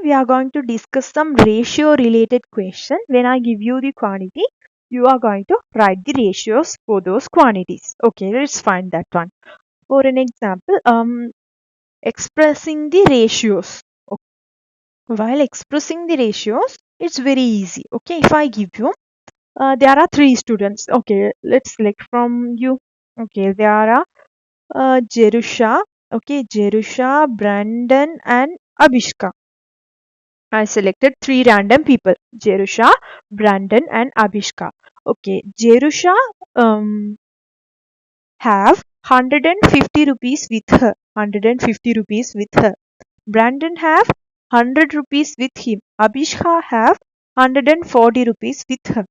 we are going to discuss some ratio related question. When I give you the quantity, you are going to write the ratios for those quantities. Okay, let's find that one. For an example, expressing the ratios. While expressing the ratios, it's very easy. Okay, if I give you, there are three students. Okay, let's select from you. Okay, there are Jerusha. Okay, Jerusha, Brandon, and Abhishka. I selected three random people: Jerusha, Brandon, and Abhishka. Okay, Jerusha have 150 rupees with her. 150 rupees with her. Brandon have 100 rupees with him. Abhishka have 140 rupees with her.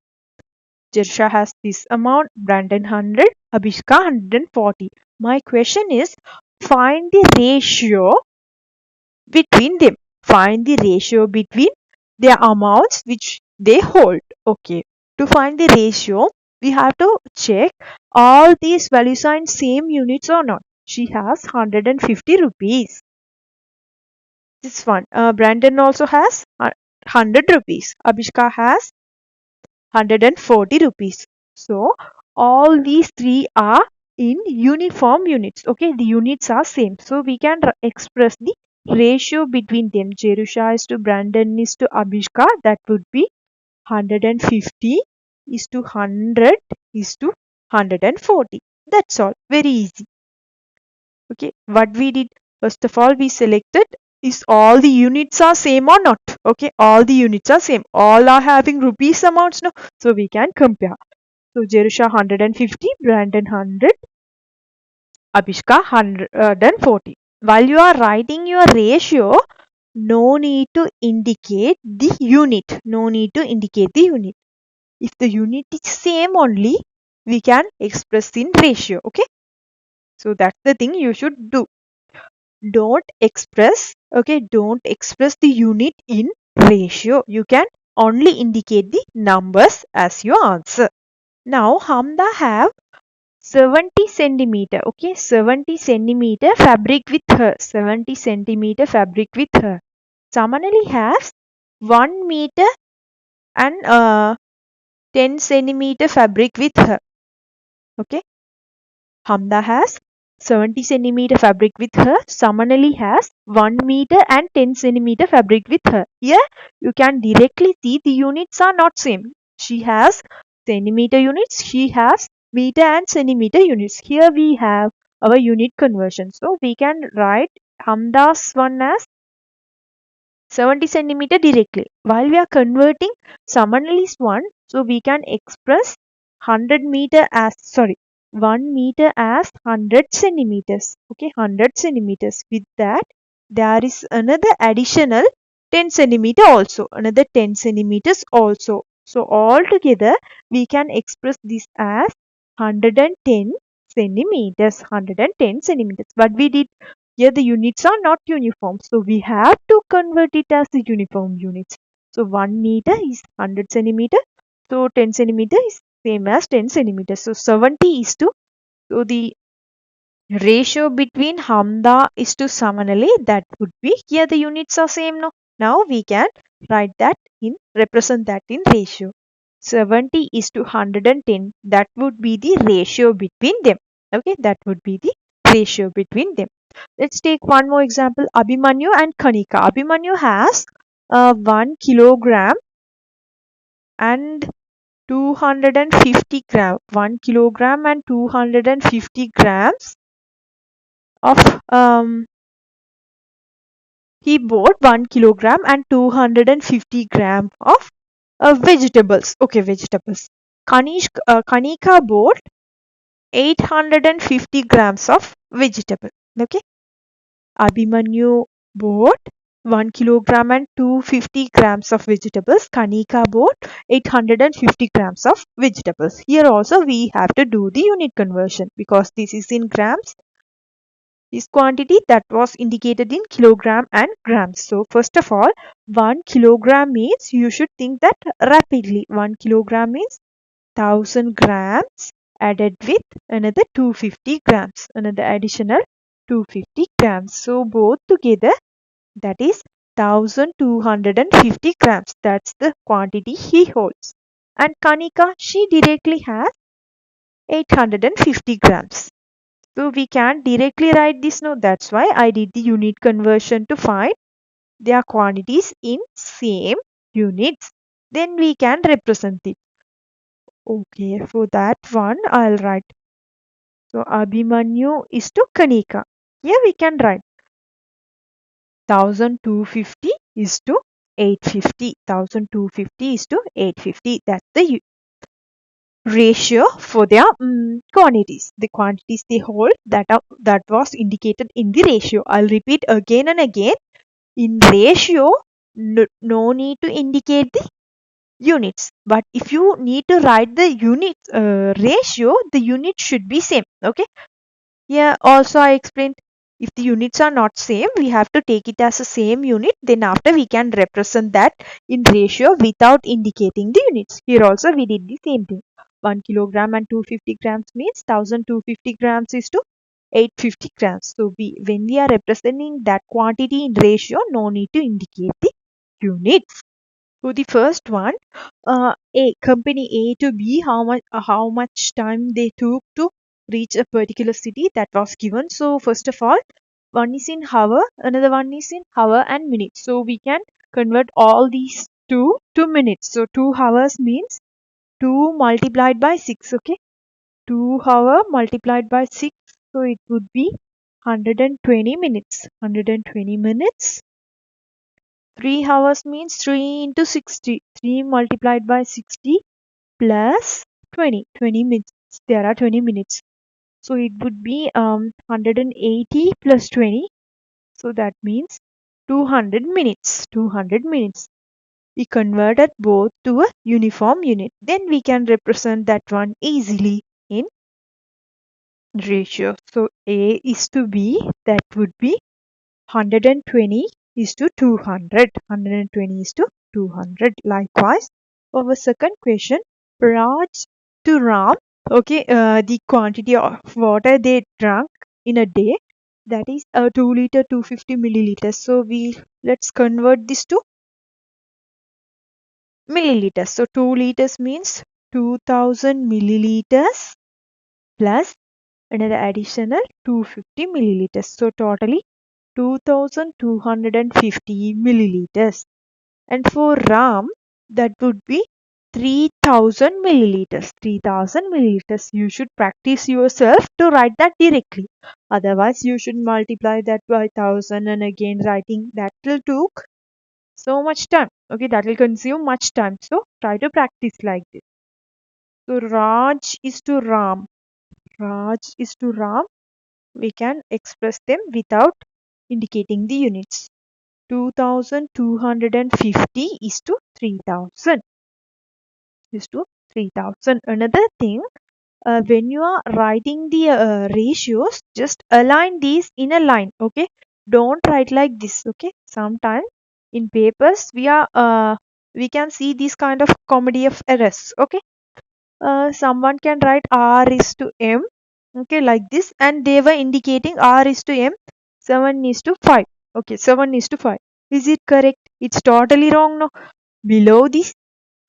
Jerusha has this amount, Brandon 100, Abhishka 140. My question is, find the ratio between them. Find the ratio between their amounts which they hold. Okay. To find the ratio, we have to check all these values are in same units or not. She has 150 rupees. This one. Brandon also has 100 rupees. Abhishka has 140 rupees. So all these three are in uniform units. Okay, the units are same. So we can express the ratio between them. Jerusha is to Brandon is to Abhishka. That would be 150 is to 100 is to 140. That's all. Very easy. Okay, what we did, first of all, we selected is all the units are same or not. Okay, all the units are same. All are having rupees amounts now. So we can compare. So Jerusha 150, Brandon 100, Abhishka 140. While you are writing your ratio, no need to indicate the unit. No need to indicate the unit. If the unit is same only, we can express in ratio. Okay. So that's the thing you should do. Don't express the unit in ratio. You can only indicate the numbers as your answer. Now Hamda have 70 centimeter. Okay, 70 centimeter fabric with her. 70 centimeter fabric with her. Samanali has 1 meter and 10 centimeter fabric with her. Okay, Hamda has 70 centimeter fabric with her. Samanali has 1 meter and 10 centimeter fabric with her. Here you can directly see the units are not same. She has centimeter units, she has meter and centimeter units. Here we have our unit conversion. So we can write Hamda's one as 70 centimeter directly. While we are converting Samanali's one, so we can express 100 meter as 1 meter as 100 centimeters. Okay, 100 centimeters. With that, there is another additional 10 centimeter also. Another 10 centimeters also. So altogether, we can express this as 110 centimeters. 110 centimeters. But we did here the units are not uniform. So we have to convert it as the uniform units. So 1 meter is 100 centimeter. So 10 centimeter is same as 10 centimeters. So 70 is to, so the ratio between Hamda is to Samanali, that would be, here the units are same no. Now we can represent that in ratio. 70 is to 110, that would be the ratio between them. Okay, that would be the ratio between them. Let's take one more example. Abhimanyu and Kanika. Abhimanyu has 1 kilogram and 250 gram. 1 kilogram and 250 grams of he bought 1 kilogram and 250 gram of vegetables. Okay, vegetables. Kanika bought 850 grams of vegetable. Okay. Abhimanyu bought 1 kilogram and 250 grams of vegetables. Kanika bought 850 grams of vegetables. Here also we have to do the unit conversion because this is in grams. This quantity that was indicated in kilogram and grams. So first of all, 1 kilogram means, you should think that rapidly. 1 kilogram means 1000 grams added with another 250 grams, another additional 250 grams. So both together, that is 1250 grams. That's the quantity he holds. And Kanika, she directly has 850 grams. So we can't directly write this now. That's why I did the unit conversion to find their quantities in same units. Then we can represent it. Okay, for that one I'll write. So Abhimanyu is to Kanika. Here we can write 1250 is to 850. 1250 is to 850. That's the ratio for their quantities. The quantities they hold that was indicated in the ratio. I'll repeat again and again. In ratio, no need to indicate the units. But if you need to write the unit ratio, the unit should be same. Okay. Here also I explained if the units are not same, we have to take it as a same unit. Then after we can represent that in ratio without indicating the units. Here also we did the same thing. 1 kilogram and 250 grams means 1250 grams is to 850 grams. So when we are representing that quantity in ratio, no need to indicate the units. So the first one, A company A to B, how much time they took to reach a particular city, that was given. So first of all, one is in hour, another one is in hour and minutes. So we can convert all these two to minutes. So 2 hours means 2 multiplied by 6. Okay, 2 hour multiplied by 6. So it would be 120 minutes. 120 minutes. 3 hours means 3 into 60. 3 multiplied by 60 plus 20. 20 minutes. There are 20 minutes. So it would be 180 plus 20. So that means 200 minutes. 200 minutes. We converted both to a uniform unit. Then we can represent that one easily in ratio. So A is to B, that would be 120 is to 200. 120 is to 200. Likewise, for the second question, Raj to Ram, okay, the quantity of water they drank in a day, that is 2 liter 250 milliliters. So let's convert this to milliliters. So 2 liters means 2000 milliliters plus another additional 250 milliliters. So totally 2250 milliliters. And for Ram, that would be 3000 milliliters. 3000 milliliters. You should practice yourself to write that directly. Otherwise, you should multiply that by 1000 and again writing. That will take so much time. Okay, that will consume much time. So try to practice like this. So Raj is to Ram. Raj is to Ram. We can express them without indicating the units. 2250 is to 3000 is to 3000. Another thing, when you are writing the ratios, just align these in a line. Okay, don't write like this. Okay, sometimes in papers we can see this kind of comedy of errors. Okay, someone can write R is to M, okay, like this, and they were indicating R is to M, 7 is to 5. Okay, 7 is to 5. Is it correct? It's totally wrong. No, below this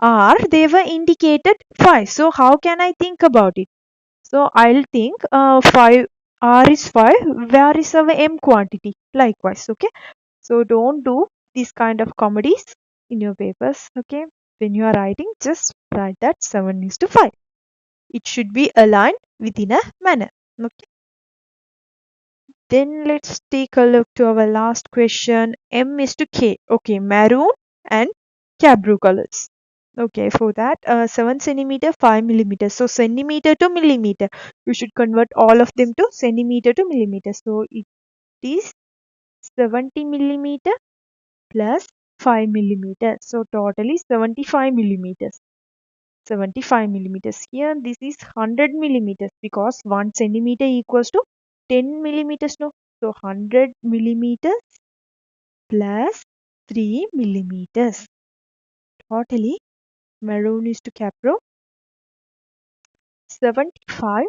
R they were indicated 5. So how can I think about it? So I'll think 5, R is 5. Where is our M quantity? Likewise. Okay, so don't do this kind of comedies in your papers. Okay, when you are writing, just write that 7 is to 5. It should be aligned within a manner. Okay. Then let's take a look to our last question. M is to K. Okay, maroon and cabru colors. Okay, for that 7 centimeter, 5 millimeter. So centimeter to millimeter. You should convert all of them to centimeter to millimeter. So it is 70 millimeter plus 5 millimeter. So totally 75 millimeters. 75 millimeters. Here this is 100 millimeters because 1 centimeter equals to 10 millimeters. No, so 100 millimeters plus 3 millimeters. Totally maroon is to capro 75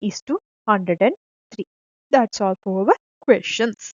is to 103. That's all for our questions.